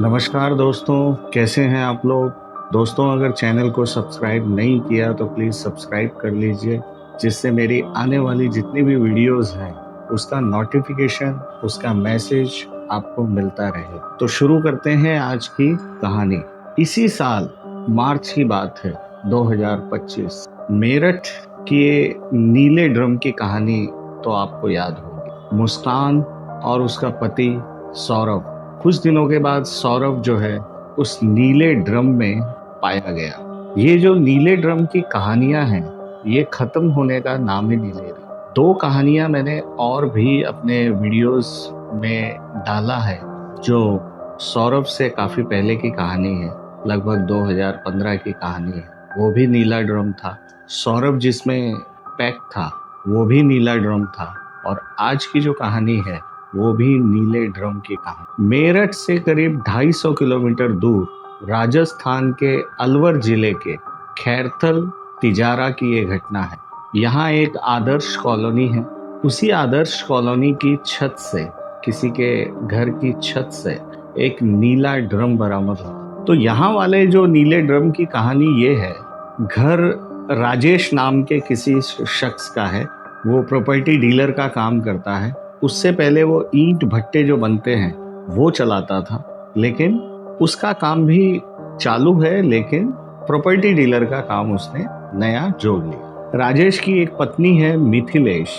नमस्कार दोस्तों, कैसे हैं आप लोग। दोस्तों, अगर चैनल को सब्सक्राइब नहीं किया तो प्लीज़ सब्सक्राइब कर लीजिए, जिससे मेरी आने वाली जितनी भी वीडियोस हैं उसका नोटिफिकेशन, उसका मैसेज आपको मिलता रहे। तो शुरू करते हैं आज की कहानी। इसी साल मार्च की बात है, 2025। मेरठ के नीले ड्रम की कहानी तो आपको याद होगी। मुस्कान और उसका पति सौरभ। कुछ दिनों के बाद सौरभ जो है उस नीले ड्रम में पाया गया। ये जो नीले ड्रम की कहानियां हैं ये खत्म होने का नाम ही नहीं ले रही। दो कहानियां मैंने और भी अपने वीडियोस में डाला है, जो सौरभ से काफी पहले की कहानी है, लगभग 2015 की कहानी है। वो भी नीला ड्रम था। सौरभ जिसमें पैक था वो भी नीला ड्रम था। और आज की जो कहानी है वो भी नीले ड्रम की कहानी। मेरठ से करीब 250 किलोमीटर दूर राजस्थान के अलवर जिले के खैरथल तिजारा की ये घटना है। यहाँ एक आदर्श कॉलोनी है। उसी आदर्श कॉलोनी की छत से, किसी के घर की छत से एक नीला ड्रम बरामद हुआ। तो यहाँ वाले जो नीले ड्रम की कहानी ये है, घर राजेश नाम के किसी शख्स का है। वो प्रॉपर्टी डीलर का काम करता है। उससे पहले वो ईंट भट्टे जो बनते हैं वो चलाता था, लेकिन उसका काम भी चालू है, लेकिन प्रॉपर्टी डीलर का काम उसने नया जोड़ लिया। राजेश की एक पत्नी है मिथिलेश।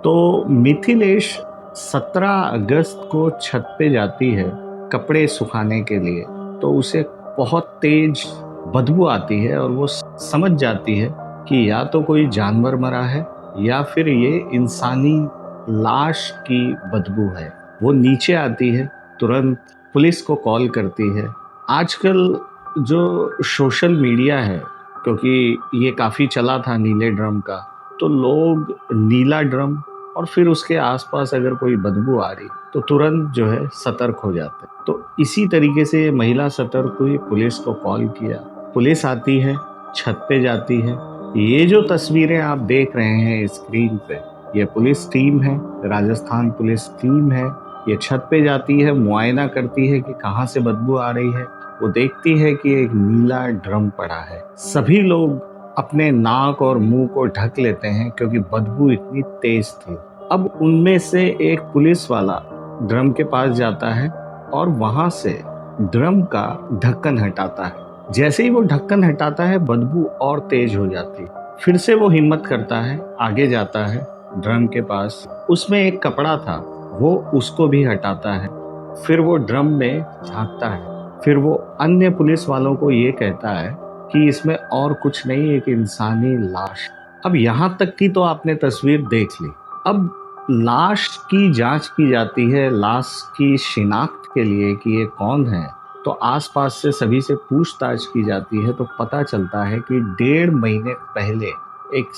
तो मिथिलेश 17 अगस्त को छत पे जाती है कपड़े सुखाने के लिए। तो उसे बहुत तेज बदबू आती है और वो समझ जाती है कि या तो कोई जानवर मरा है या फिर ये इंसानी लाश की बदबू है। वो नीचे आती है, तुरंत पुलिस को कॉल करती है। आजकल जो सोशल मीडिया है, क्योंकि ये काफ़ी चला था नीले ड्रम का, तो लोग नीला ड्रम और फिर उसके आसपास अगर कोई बदबू आ रही तो तुरंत जो है सतर्क हो जाते। तो इसी तरीके से महिला सतर्क हुई, पुलिस को कॉल किया। पुलिस आती है, छत पे जाती है। ये जो तस्वीरें आप देख रहे हैं स्क्रीन पे, ये पुलिस टीम है, राजस्थान पुलिस टीम है। ये छत पे जाती है, मुआयना करती है कि कहाँ से बदबू आ रही है। वो देखती है कि एक नीला ड्रम पड़ा है। सभी लोग अपने नाक और मुंह को ढक लेते हैं क्योंकि बदबू इतनी तेज थी। अब उनमें से एक पुलिस वाला ड्रम के पास जाता है और वहां से ड्रम का ढक्कन हटाता है। जैसे ही वो ढक्कन हटाता है बदबू और तेज हो जाती है। फिर से वो हिम्मत करता है, आगे जाता है ड्रम के पास। उसमें एक कपड़ा था, वो उसको भी हटाता है। फिर वो ड्रम में झांकता है। फिर वो अन्य पुलिस वालों को ये कहता है कि इसमें और कुछ नहीं, एक इंसानी लाश। अब यहाँ तक की तो आपने तस्वीर देख ली। अब लाश की जांच की जाती है, लाश की शिनाख्त के लिए कि ये कौन है। तो आसपास से सभी से पूछताछ की जाती है। तो पता चलता है कि 1.5 महीने पहले एक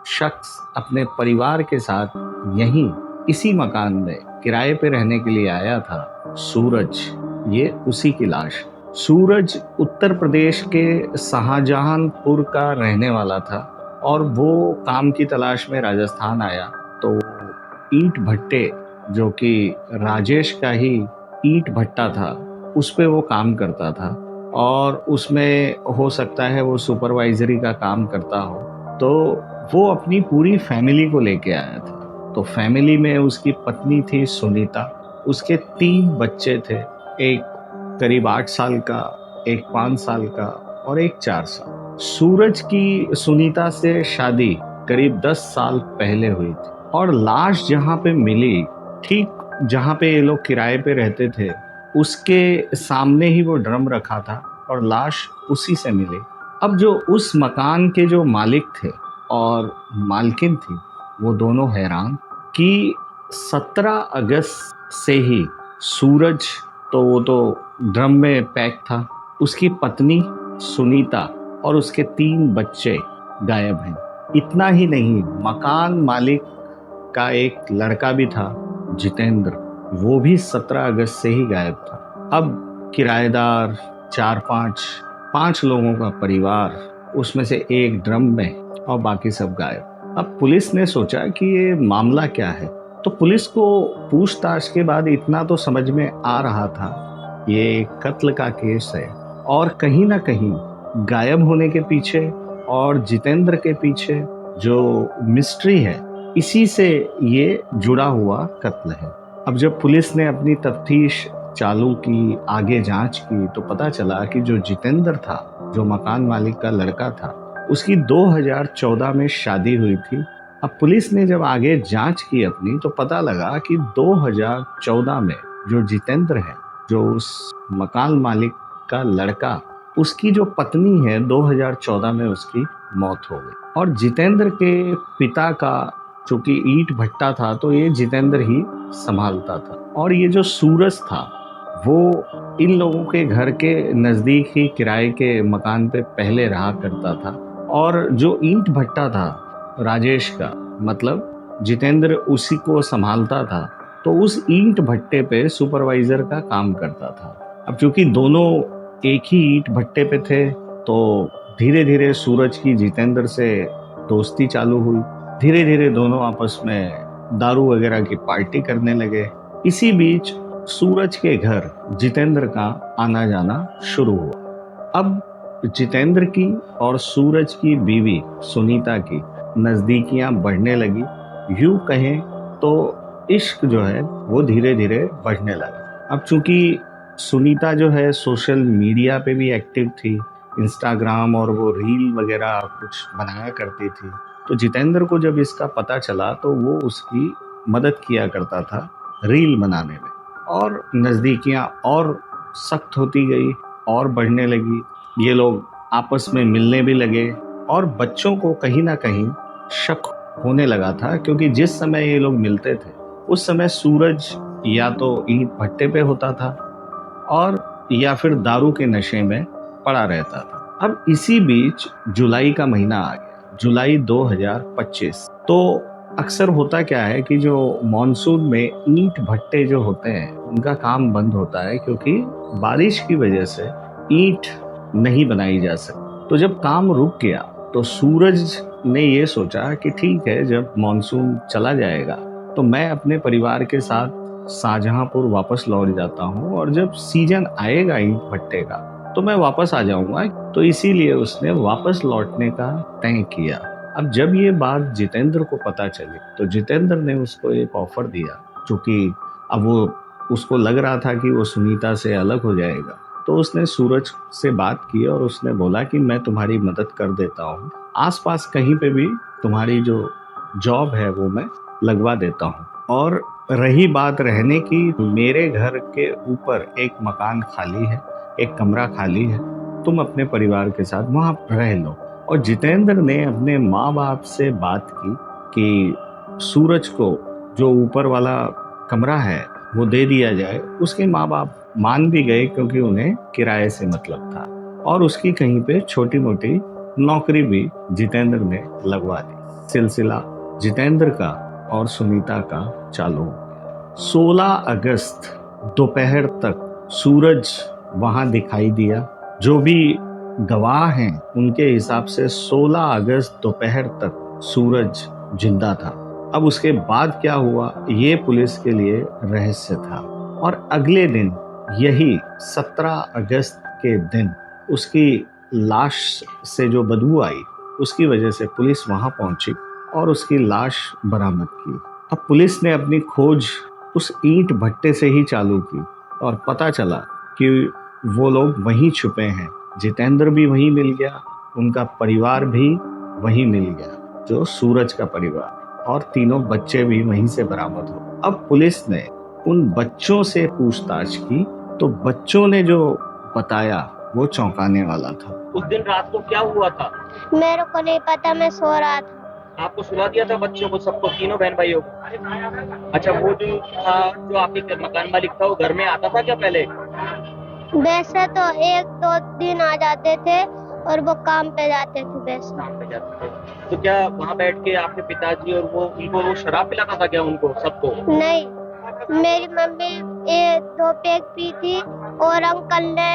शख्स अपने परिवार के साथ यहीं इसी मकान में किराए पे रहने के लिए आया था, सूरज। ये उसी की लाश। सूरज उत्तर प्रदेश के शाहजहांपुर का रहने वाला था और वो काम की तलाश में राजस्थान आया। तो ईंट भट्टे, जो कि राजेश का ही ईंट भट्टा था, उस पे वो काम करता था और उसमें हो सकता है वो सुपरवाइजरी का काम करता हो। तो वो अपनी पूरी फैमिली को लेके आया था। तो फैमिली में उसकी पत्नी थी सुनीता, उसके 3 बच्चे थे, एक करीब 8 साल का, एक 5 साल का और एक 4 साल। सूरज की सुनीता से शादी करीब 10 साल पहले हुई थी और लाश जहाँ पे मिली, ठीक जहाँ पे ये लोग किराए पे रहते थे, उसके सामने ही वो ड्रम रखा था और लाश उसी से मिली। अब जो उस मकान के जो मालिक थे और मालकिन थी, वो दोनों हैरान कि 17 अगस्त से ही सूरज, तो वो तो ड्रम में पैक था, उसकी पत्नी सुनीता और उसके 3 बच्चे गायब हैं। इतना ही नहीं, मकान मालिक का एक लड़का भी था, जितेंद्र, वो भी 17 अगस्त से ही गायब था। अब किराएदार 4-5 लोगों का परिवार, उसमें से एक ड्रम में और बाकी सब गायब। अब पुलिस ने सोचा कि ये मामला क्या है। तो पुलिस को पूछताछ के बाद इतना तो समझ में आ रहा था ये कत्ल का केस है और कहीं ना कहीं गायब होने के पीछे और जितेंद्र के पीछे जो मिस्ट्री है, इसी से ये जुड़ा हुआ कत्ल है। अब जब पुलिस ने अपनी तफ्तीश चालू की, आगे जांच की, तो पता चला कि जो जितेंद्र था, जो मकान मालिक का लड़का था, उसकी 2014 में शादी हुई थी। अब पुलिस ने जब आगे जांच की अपनी, तो पता लगा कि 2014 में जो जितेंद्र है, जो उस मकान मालिक का लड़का, उसकी जो पत्नी है, 2014 में उसकी मौत हो गई। और जितेंद्र के पिता का चूंकि ईंट भट्टा था, तो ये जितेंद्र ही संभालता था। और ये जो सूरज था, वो इन लोगों के घर के नज़दीक ही किराए के मकान पे पहले रहा करता था। और जो ईंट भट्टा था राजेश का, मतलब जितेंद्र उसी को संभालता था, तो उस ईंट भट्टे पे सुपरवाइजर का काम करता था। अब चूंकि दोनों एक ही ईंट भट्टे पे थे, तो धीरे धीरे सूरज की जितेंद्र से दोस्ती चालू हुई। धीरे धीरे दोनों आपस में दारू वगैरह की पार्टी करने लगे। इसी बीच सूरज के घर जितेंद्र का आना जाना शुरू हुआ। अब जितेंद्र की और सूरज की बीवी सुनीता की नजदीकियां बढ़ने लगी। यूं कहें तो इश्क जो है वो धीरे धीरे बढ़ने लगा। अब चूंकि सुनीता जो है सोशल मीडिया पे भी एक्टिव थी, इंस्टाग्राम और वो रील वगैरह कुछ बनाया करती थी, तो जितेंद्र को जब इसका पता चला तो वो उसकी मदद किया करता था रील बनाने में। और नज़दीकियां और सख्त होती गई और बढ़ने लगी। ये लोग आपस में मिलने भी लगे और बच्चों को कहीं ना कहीं शक होने लगा था, क्योंकि जिस समय ये लोग मिलते थे उस समय सूरज या तो ईंट भट्टे पे होता था और या फिर दारू के नशे में पड़ा रहता था। अब इसी बीच जुलाई का महीना आ गया, जुलाई 2025। तो अक्सर होता क्या है कि जो मॉनसून में ईंट भट्टे जो होते हैं उनका काम बंद होता है, क्योंकि बारिश की वजह से ईंट नहीं बनाई जा सकती। तो जब काम रुक गया तो सूरज ने ये सोचा कि ठीक है, जब मॉनसून चला जाएगा तो मैं अपने परिवार के साथ शाहजहांपुर वापस लौट जाता हूँ, और जब सीजन आएगा ईंट भट्टे का तो मैं वापस आ जाऊंगा। तो इसीलिए उसने वापस लौटने का तय किया। अब जब ये बात जितेंद्र को पता चली तो जितेंद्र ने उसको एक ऑफर दिया, क्योंकि अब वो उसको लग रहा था कि वो सुनीता से अलग हो जाएगा। तो उसने सूरज से बात की और उसने बोला कि मैं तुम्हारी मदद कर देता हूँ, आसपास कहीं पे भी तुम्हारी जो जॉब है वो मैं लगवा देता हूँ। और रही बात रहने की, मेरे घर के ऊपर एक मकान खाली है, एक कमरा खाली है, तुम अपने परिवार के साथ वहाँ रह लो। और जितेंद्र ने अपने माँ बाप से बात की कि सूरज को जो ऊपर वाला कमरा है वो दे दिया जाए। उसके माँ बाप मान भी गए, क्योंकि उन्हें किराए से मतलब था, और उसकी कहीं पे छोटी मोटी नौकरी भी जितेंद्र ने लगवा दी। सिलसिला जितेंद्र का और सुनीता का चालू हो गया। 16 अगस्त दोपहर तक सूरज वहां दिखाई दिया। जो भी गवाह हैं उनके हिसाब से 16 अगस्त दोपहर तक सूरज जिंदा था। अब उसके बाद क्या हुआ ये पुलिस के लिए रहस्य था। और अगले दिन यही 17 अगस्त के दिन उसकी लाश से जो बदबू आई, उसकी वजह से पुलिस वहां पहुंची और उसकी लाश बरामद की। अब पुलिस ने अपनी खोज उस ईंट भट्टे से ही चालू की और पता चला कि वो लोग वहीं छुपे हैं। जितेंद्र भी वहीं मिल गया, उनका परिवार भी वहीं मिल गया, जो सूरज का परिवार, और तीनों बच्चे भी वहीं से बरामद हो। अब पुलिस ने उन बच्चों से पूछताछ की तो बच्चों ने जो बताया वो चौंकाने वाला था। उस दिन रात को क्या हुआ था? मेरे को नहीं पता, मैं सो रहा था। आपको सुला दिया था बच्चों को, सबको, तीनों बहन भाइयों को? अच्छा, वो जो था, जो आपके मकान मालिक था, वो घर में आता था क्या पहले? वैसे तो 1-2 दिन आ जाते थे और वो काम पे जाते थे। वैसे काम पे जाते थे तो क्या वहाँ बैठ के आपके पिताजी और उनको वो शराब पिलाता था क्या उनको, सबको? नहीं, मेरी मम्मी 2 पैक पी थी और अंकल ने,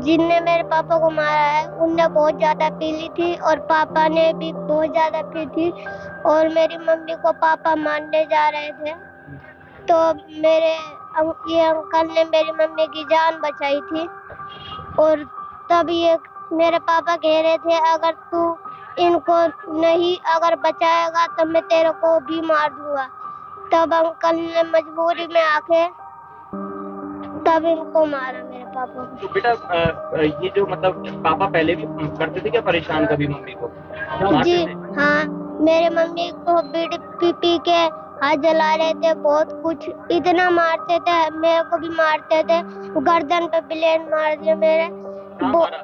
जिनने मेरे पापा को मारा है, उनने बहुत ज्यादा पी ली थी और पापा ने भी बहुत ज्यादा पी थी। और मेरी मम्मी को पापा मारने जा रहे थे, तो मेरे ये अंकल ने मेरी मम्मी की जान बचाई थी। और तब ये मेरे पापा कह रहे थे अगर तू इनको नहीं अगर बचाएगा तो मैं तेरे को भी मार दूंगा। तब अंकल ने मजबूरी में आके तब इनको मारा मेरे पापा को। तो बेटा ये जो मतलब पापा पहले भी करते थे क्या परेशान कभी मम्मी को? मारते जी थे? हाँ, मेरे मम्मी को बीड़ी पी के हाथ जला रहे थे, बहुत कुछ इतना मारते थे, मेरे को भी मारते थे, गर्दन पे ब्लेड मार दिया मेरे। कहाँ वो मारा?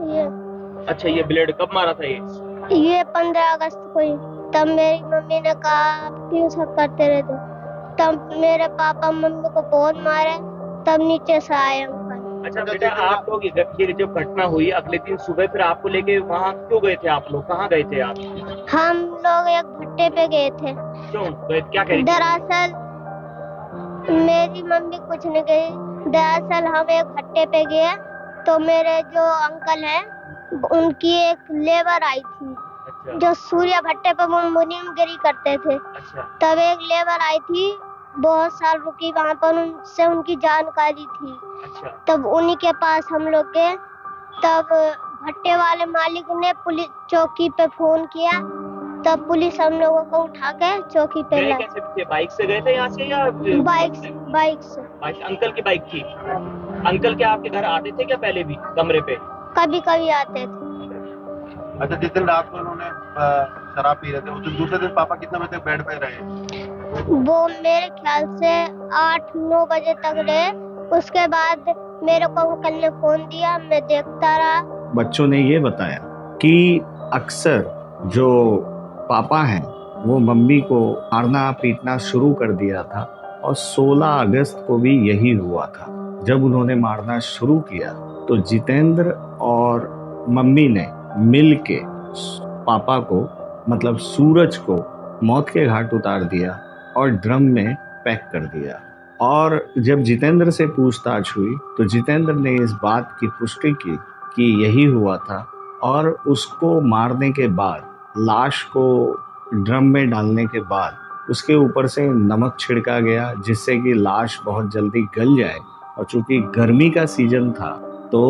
ये अच्छा, ये ब्लेड कब मारा था ये? 15 अगस्त को ही। तब मेरी मम्मी ने कहा आप क्यों सब करते रहते हो? तब मेरे पापा मम्मी को बहुत मारे, तब नीचे से आए अंकल। अच्छा बेटा, आप लोग ये जो घटना हुई अगले दिन सुबह फिर आपको लेके वहाँ क्यों गए थे आप लोग? कहाँ गए थे आप? हम लोग एक भट्टे पे गए थे। क्यों गए? क्या कह रही थी? दरअसल मेरी मम्मी कुछ नहीं गई। दरअसल हम एक भट्टे पे गए तो मेरे जो अंकल हैं उनकी एक लेबर आई थी अच्छा जो सूर्य भट्टे पे वो मुनीमगिरी करते थे। अच्छा तब एक लेबर आई थी, बहुत साल रुकी वहाँ पर, उनसे उनकी जानकारी थी। अच्छा तब उन्हीं के पास हम लोग गए। तब भट्टे वाले मालिक ने पुलिस चौकी पे फोन किया, तब पुलिस हम लोगों को उठा के चौकी पे गए लाई। कैसे थे? बाइक से गए थे यहाँ से या बाइक से। बाइक? अंकल की बाइक थी? अंकल क्या आपके घर आते थे क्या पहले भी कमरे पे? कभी कभी आते थे। अच्छा, जिस दिन रात को उन्होंने शराब पी रहे थे उस दिन दूसरे दिन पापा कितने बजे तक बेड पे रहे? वो मेरे ख्याल से 8-9 बजे तक रहे। उसके बाद मेरे को अंकल ने फोन दिया, मैं देखता रहा। बच्चों ने ये बताया कि अक्सर जो पापा हैं वो मम्मी को मारना पीटना शुरू कर दिया था और 16 अगस्त को भी यही हुआ था। जब उन्होंने मारना शुरू किया तो जितेंद्र और मम्मी ने मिल के पापा को मतलब सूरज को मौत के घाट उतार दिया और ड्रम में पैक कर दिया। और जब जितेंद्र से पूछताछ हुई तो जितेंद्र ने इस बात की पुष्टि की कि यही हुआ था और उसको मारने के बाद लाश को ड्रम में डालने के बाद उसके ऊपर से नमक छिड़का गया जिससे कि लाश बहुत जल्दी गल जाए। और चूंकि गर्मी का सीजन था तो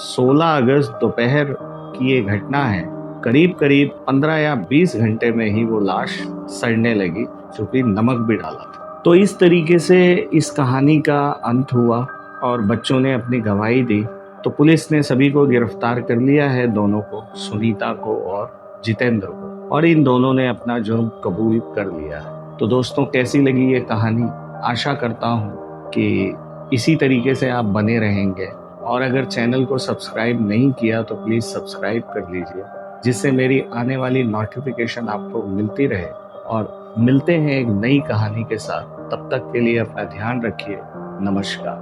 16 अगस्त दोपहर की ये घटना है। करीब करीब 15 या 20 घंटे में ही वो लाश सड़ने लगी चूंकि नमक भी डाला था। तो इस तरीके से इस कहानी का अंत हुआ और बच्चों ने अपनी गवाही दी। तो पुलिस ने सभी को गिरफ्तार कर लिया है, दोनों को, सुनीता को और जितेंद्र को, और इन दोनों ने अपना जुर्म कबूल कर लिया है। तो दोस्तों, कैसी लगी ये कहानी? आशा करता हूँ कि इसी तरीके से आप बने रहेंगे। और अगर चैनल को सब्सक्राइब नहीं किया तो प्लीज़ सब्सक्राइब कर लीजिए जिससे मेरी आने वाली नोटिफिकेशन आपको मिलती रहे। और मिलते हैं एक नई कहानी के साथ। तब तक के लिए अपना ध्यान रखिए। नमस्कार।